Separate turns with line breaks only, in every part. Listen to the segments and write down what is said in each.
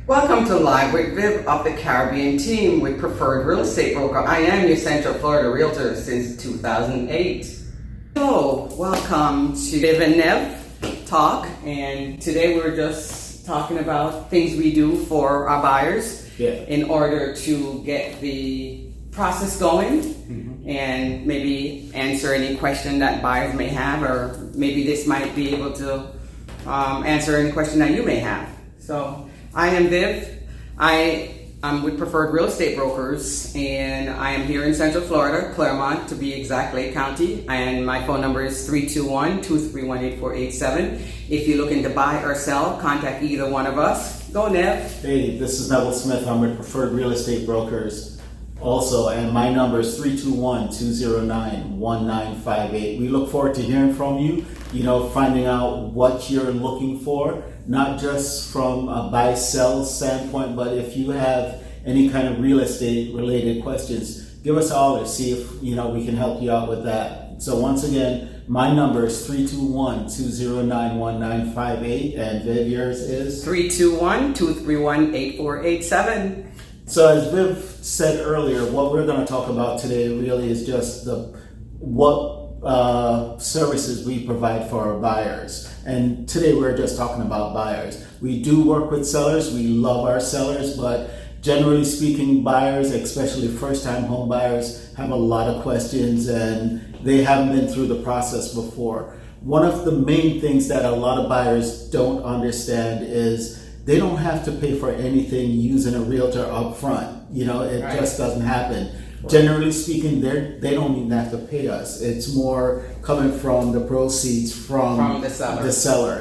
Welcome to Live with Viv of the Caribbean team with Preferred Real Estate Broker. I am your Central Florida Realtor since 2008. So, welcome to Viv and Nev Talk, and today we're just talking about things we do for our buyers in order to get the process going and maybe answer any question that buyers may have, or maybe this might be able to answer any question that you may have. So, I am Viv. I am with Preferred Real Estate Brokers, and I am here in Central Florida, Claremont to be exact, Lake County, and my phone number is 321-231-8487. If you're looking to buy or sell, contact either one of us. Go, Nev.
Hey, this is Neville Smith. I'm with Preferred Real Estate Brokers also, and my number is 321-209-1958. We look forward to hearing from you, finding out what you're looking for, not just from a buy-sell standpoint, but if you have any kind of real estate related questions, give us a holler, see if we can help you out with that. So once again, my number is 321-209-1958, and Viv, yours is
321-231-8487.
So as Viv said earlier, what we're going to talk about today really is just what services we provide for our buyers. And today we're just talking about buyers. We do work with sellers. We love our sellers, but generally speaking, buyers, especially first-time home buyers, have a lot of questions and they haven't been through the process before. One of the main things that a lot of buyers don't understand is they don't have to pay for anything using a realtor up front. It just doesn't happen. Generally speaking, they don't even have to pay us. It's more coming from the proceeds from the seller.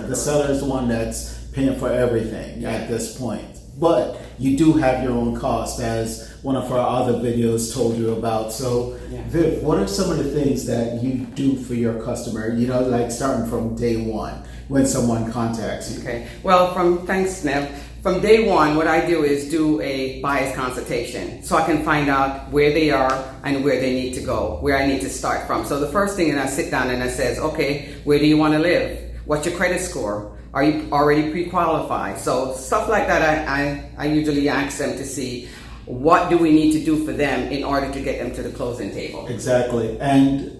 The seller is the one that's paying for everything at this point. But you do have your own cost, as one of our other videos told you about. So, Viv, what are some of the things that you do for your customer, like starting from day one when someone contacts you?
Okay. Well, thanks, Nev. From day one, what I do is do a buyer's consultation, so I can find out where they are and where they need to go, where I need to start from. So the first thing, I sit down and I says, okay, where do you want to live? What's your credit score? Are you already pre-qualified? So stuff like that, I usually ask them to see what do we need to do for them in order to get them to the closing table.
Exactly. And,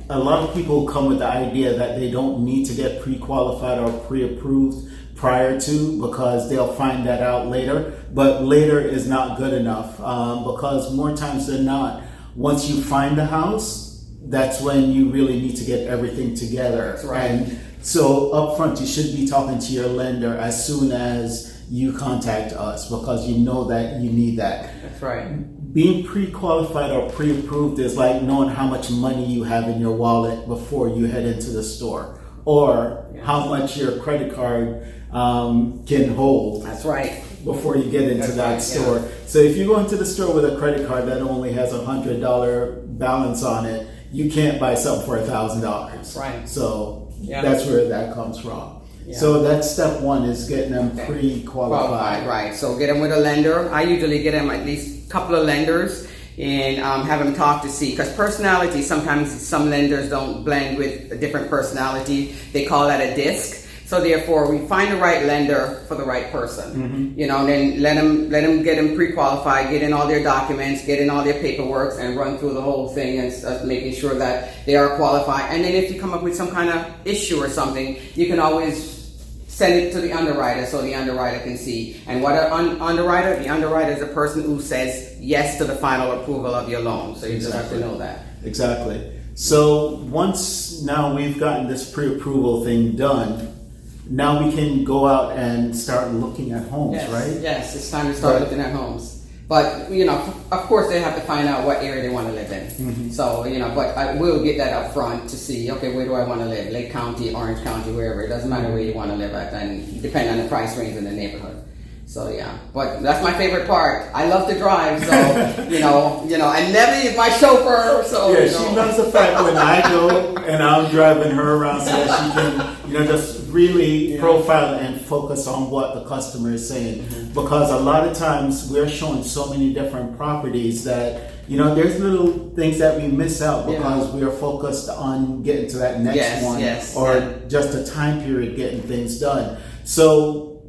a lot of people come with the idea that they don't need to get pre-qualified or pre-approved prior to, because they'll find that out later. But later is not good enough, because more times than not, once you find the house, that's when you really need to get everything together.
That's right.
And so up front, you should be talking to your lender as soon as you contact us, because you know that you need that.
That's right.
Being pre-qualified or pre-approved is like knowing how much money you have in your wallet before you head into the store, or how much your credit card can hold.
That's right.
Before you get into that store. Yeah. So if you go into the store with a credit card that only has $100 balance on it, you can't buy something for $1,000.
Right.
So that's where that comes from. Yeah. So that's step one, is getting them pre-qualified.
Right. So get them with a lender. I usually get them at least a couple of lenders and have them talk to see, because personality, sometimes some lenders don't blend with a different personality. They call that a disc. So therefore, we find the right lender for the right person. And then let them get them pre-qualified, get in all their documents, get in all their paperwork, and run through the whole thing and making sure that they are qualified. And then if you come up with some kind of issue or something, you can always send it to the underwriter so the underwriter can see. And what underwriter? The underwriter is a person who says yes to the final approval of your loan. So you just have to know that.
Exactly. So once now we've gotten this pre-approval thing done, now we can go out and start looking at homes, right?
Yes, it's time to start looking at homes. But, of course they have to find out what area they want to live in. So, but I will get that up front to see, okay, where do I want to live? Lake County, Orange County, wherever. It doesn't matter where you want to live at, and depend on the price range in the neighborhood. So but that's my favorite part. I love to drive, so and Nevi is my chauffeur. So
she loves the fact when I go and I'm driving her around so that she can just really profile and focus on what the customer is saying. Because a lot of times we're showing so many different properties that there's little things that we miss out because we are focused on getting to that next one or just a time period getting things done. So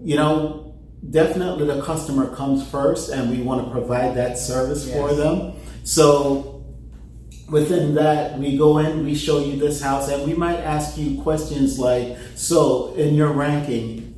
definitely the customer comes first, and we want to provide that service for
Yes.
them. So within that, we go in, we show you this house, and we might ask you questions like, so in your ranking,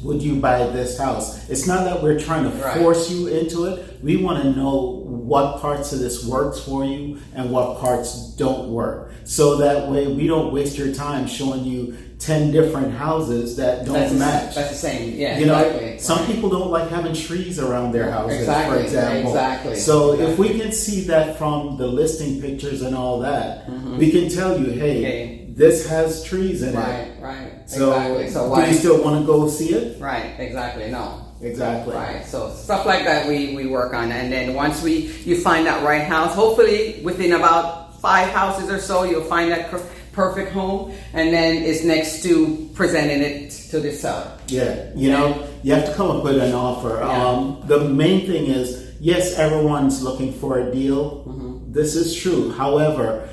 would you buy this house? It's not that we're trying to
Right.
force you into it. We want to know what parts of this works for you and what parts don't work. So that way we don't waste your time showing you 10 different houses that don't match.
That's the same. Yeah,
You know,
exactly.
some people don't like having trees around their houses,
Exactly,
for example.
exactly,
So if
exactly.
we can see that from the listing pictures and all that, we can tell you, hey,
Okay.
this has trees in it.
Right.
So,
Exactly. So
do
why?
you still want to go see it?
Right. Exactly. No.
Exactly.
Right. So stuff like that we work on, and then once you find that right house, hopefully within about 5 houses or so, you'll find that perfect home, and then it's next to presenting it to the seller.
Yeah, you know, you have to come up with an offer.
Yeah.
The main thing is, yes, everyone's looking for a deal. This is true. However,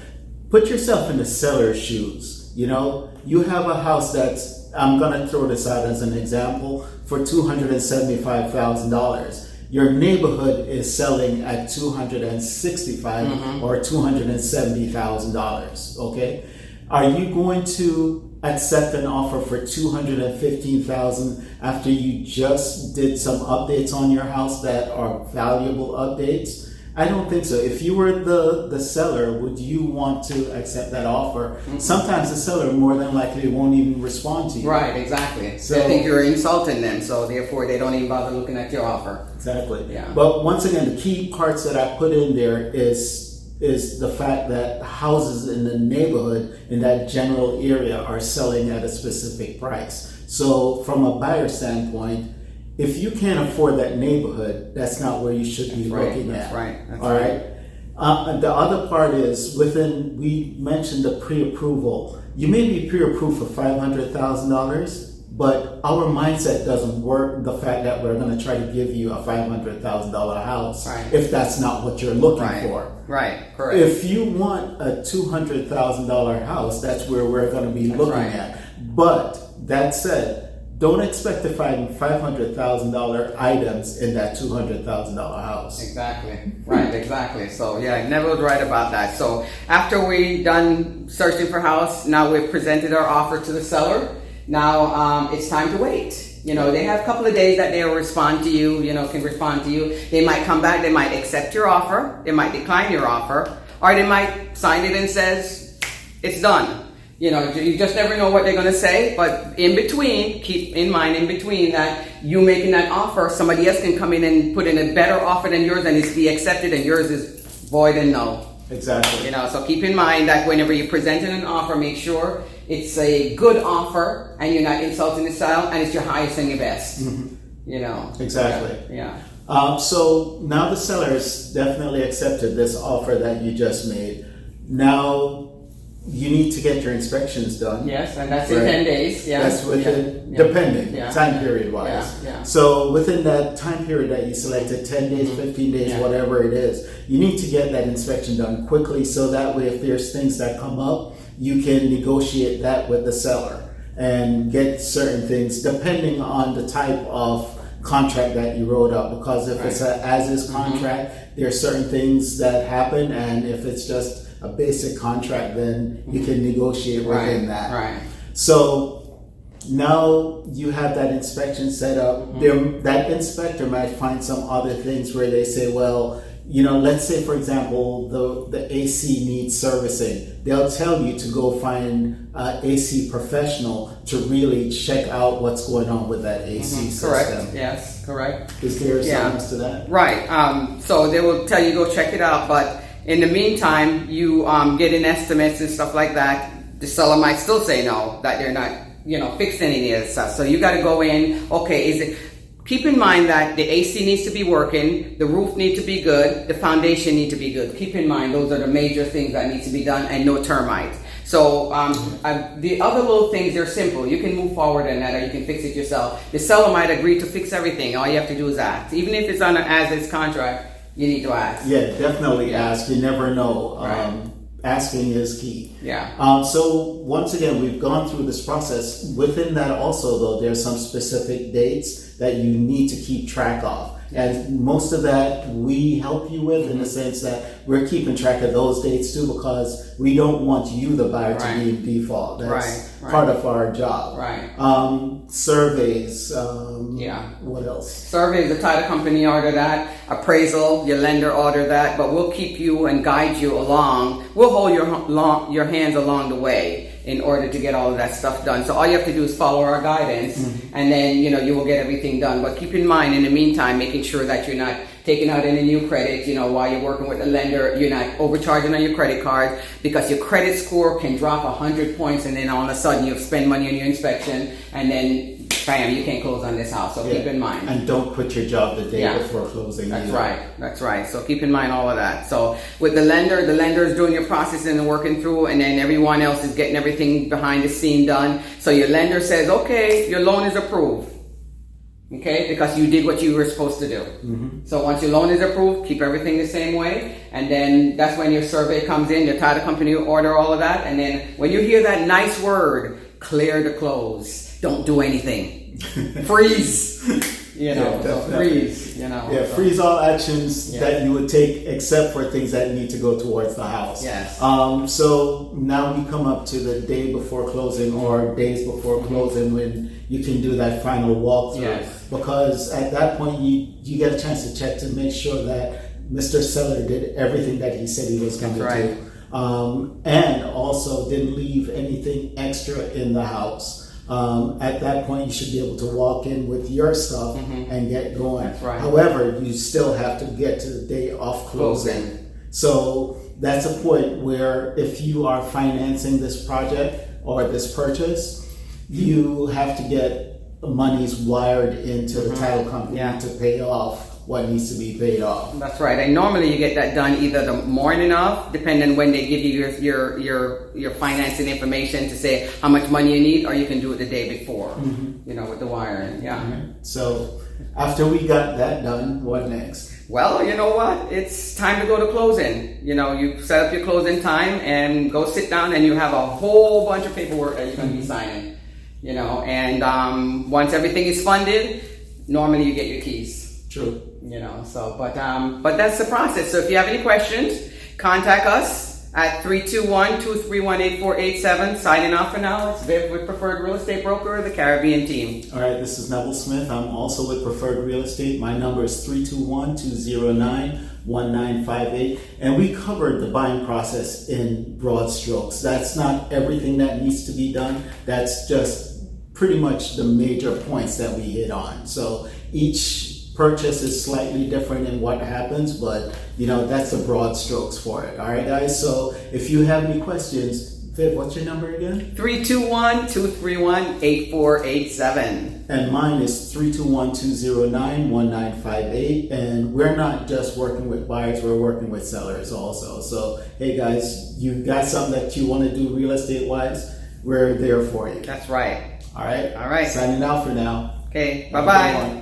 put yourself in the seller's shoes. You know, you have a house that's, I'm going to throw this out as an example, for $275,000. Your neighborhood is selling at $265,000 or $270,000. Okay, are you going to accept an offer for $215,000 after you just did some updates on your house that are valuable updates? I don't think so. If you were the seller, would you want to accept that offer? Sometimes the seller more than likely won't even respond to you.
Right. Exactly.
So-
They think you're insulting them, so therefore they don't even bother looking at your offer.
Exactly.
Yeah.
But once again, the key parts that I put in there is the fact that houses in the neighborhood in that general area are selling at a specific price. So from a buyer standpoint, if you can't afford that neighborhood, that's not where you should be
Right,
looking
that's
at.
right, that's
All right. The other part is we mentioned the pre-approval. You may be pre-approved for $500,000, but our mindset doesn't work. The fact that we're going to try to give you a $500,000 house,
Right.
if that's not what you're looking
Right.
for.
Right. Correct.
If you want a $200,000 house, that's where we're going to be looking
right.
at. But that said, don't expect to find $500,000 items in that $200,000 house.
Exactly. Right. Exactly. So yeah, Neville was right about that. So after we done searching for house, now we've presented our offer to the seller. Now it's time to wait. You know, they have a couple of days that they'll respond to you. You know, can respond to you. They might come back. They might accept your offer. They might decline your offer, or they might sign it and says it's done. You know, you just never know what they're going to say. But in between, keep in mind in between that you making that offer, somebody else can come in and put in a better offer than yours, and it's be accepted, and yours is void and null.
Exactly.
You know, so keep in mind that whenever you're presenting an offer, make sure it's a good offer and you're not insulting the style, and it's your highest and your best. You know.
Exactly.
Yeah.
So now the sellers definitely accepted this offer that you just made. Now you need to get your inspections done.
Yes, and that's in
Right.
10 days. Yeah.
That's within,
Yeah.
depending,
Yeah.
time period wise.
Yeah.
So within that time period that you selected, 10 days, 15 days,
Yeah.
whatever it is, you need to get that inspection done quickly so that way if there's things that come up, you can negotiate that with the seller and get certain things depending on the type of contract that you wrote up. Because if it's an as-is contract, there are certain things that happen, and if it's just a basic contract, then you can negotiate within that.
Right.
So now you have that inspection set up. That inspector might find some other things where they say, well, you know, let's say for example the AC needs servicing. They'll tell you to go find an AC professional to really check out what's going on with that AC system.
Correct. Yes. Correct.
Is there
Yeah.
something to that?
Right. So they will tell you go check it out, but in the meantime, you getting estimates and stuff like that. The seller might still say no, that they're not, you know, fixing any of this stuff. So you got to go in. Okay, is it? Keep in mind that the AC needs to be working, the roof needs to be good, the foundation needs to be good. Keep in mind those are the major things that need to be done, and no termites. So the other little things, they're simple. You can move forward in that, or you can fix it yourself. The seller might agree to fix everything. All you have to do is ask. Even if it's on an as-is contract, you need to ask.
Yeah, definitely ask. You never know.
Right.
Asking is key.
Yeah.
So once again, we've gone through this process. Within that also, though, there's some specific dates that you need to keep track of. And most of that we help you with in the sense that we're keeping track of those dates too, because we don't want you, the buyer, to be in default. That's part of our job.
Right.
Surveys. What else?
Surveys, the title company order that. Appraisal, your lender order that. But we'll keep you and guide you along. We'll hold your hands along the way in order to get all of that stuff done. So all you have to do is follow our guidance, and then you will get everything done. But keep in mind, in the meantime, making sure that you're not taking out any new credit, while you're working with the lender, you're not overcharging on your credit card, because your credit score can drop 100 points, and then all of a sudden you've spent money on your inspection, and then bam, you can't close on this house. So keep in mind.
And don't quit your job the day before closing.
That's right. That's right. So keep in mind all of that. So with the lender is doing your processing and working through, and then everyone else is getting everything behind the scene done. So your lender says, okay, your loan is approved. Okay, because you did what you were supposed to do. So once your loan is approved, keep everything the same way, and then that's when your survey comes in, your title company will order all of that, and then when you hear that nice word, clear to close. Don't do anything. Freeze. Freeze.
Freeze all actions that you would take, except for things that need to go towards the house.
Yes.
So now we come up to the day before closing or days before closing, when you can do that final walkthrough.
Yes.
Because at that point you get a chance to check to make sure that Mr. Seller did everything that he said he was going to do, and also didn't leave anything extra in the house. At that point, you should be able to walk in with your stuff and get going.
That's right.
However, you still have to get to the day of closing. So that's a point where if you are financing this project or this purchase, you have to get monies wired into the title company to pay off what needs to be paid off.
That's right. And normally you get that done either the morning of, depending on when they give you your financing information to say how much money you need, or you can do it the day before, with the wiring.
So after we got that done, what next?
Well, you know what? It's time to go to closing. You set up your closing time and go sit down, and you have a whole bunch of paperwork that you're going to be signing. And once everything is funded, normally you get your keys.
True.
But that's the process. So if you have any questions, contact us at 321-231-8487. Signing off for now. It's Viv with Preferred Real Estate Broker, the Caribbean team.
All right, this is Neville Smith. I'm also with Preferred Real Estate. My number is 321-209-1958. And we covered the buying process in broad strokes. That's not everything that needs to be done. That's just pretty much the major points that we hit on. So each purchase is slightly different in what happens, but that's the broad strokes for it. All right, guys. So if you have any questions, Viv, what's your number again?
321-231-8487.
And mine is 321-209-1958. And we're not just working with buyers, we're working with sellers also. So hey guys, you got something that you want to do real estate wise, we're there for you.
That's right.
All right.
All right.
Signing out for now.
Okay. Bye-bye.